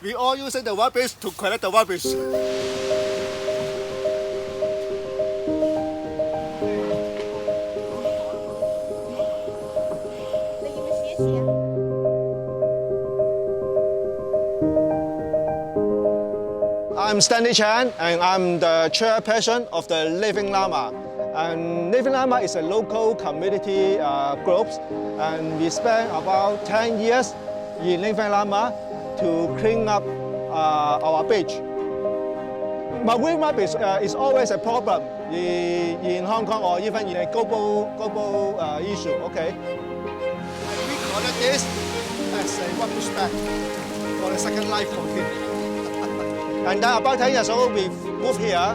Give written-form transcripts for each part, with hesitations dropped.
We all using the rubbish to collect the rubbish. I'm Stanley Chan, and I'm the chairperson of the Living Llama. And Living Llama is a local community group, and we spent about 10 years in Living Llama to clean up our beach. Marine rubbish is always a problem in Hong Kong or even in a global issue. Okay. We collect this as a rubbish bag for the second life for him. And then about 10 years ago, we moved here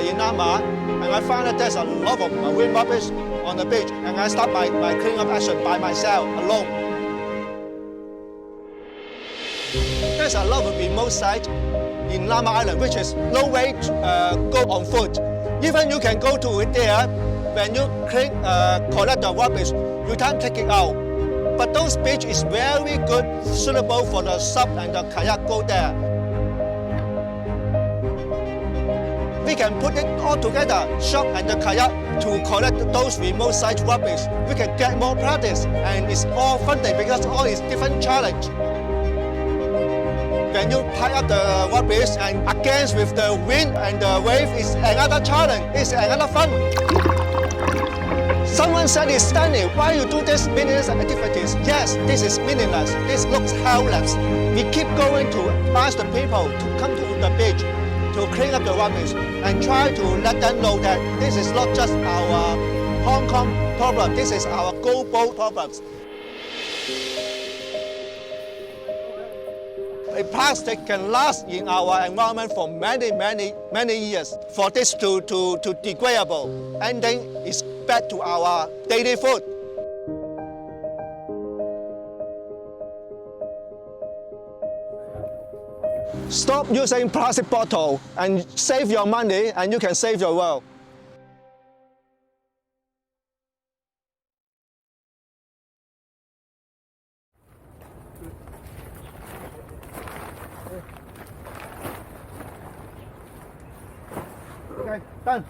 in Lamma, and I found that there's a lot of marine rubbish on the beach, and I start my cleanup action by myself, alone. There's a lot of remote sites in Lamma Island, which is no way to go on foot. Even you can go to it there, when you collect the rubbish, you can't take it out. But those beach is very good, suitable for the sub and the kayak go there. We can put it all together, shop and the kayak, to collect those remote site rubbish. We can get more practice, and it's all funding because all is different challenge. When you pile up the rubbish and against with the wind and the wave is another challenge, it's another fun. Someone said, "It's Stanley, why you do this meaningless activities?" Yes, this is meaningless. This looks helpless. We keep going to ask the people to come to the beach to clean up the rubbish and try to let them know that this is not just our Hong Kong problem, this is our global problems. A plastic can last in our environment for many years. For this to degradable, and then it's back to our daily food. Stop using plastic bottle and save your money, and you can save your world. Okay, done.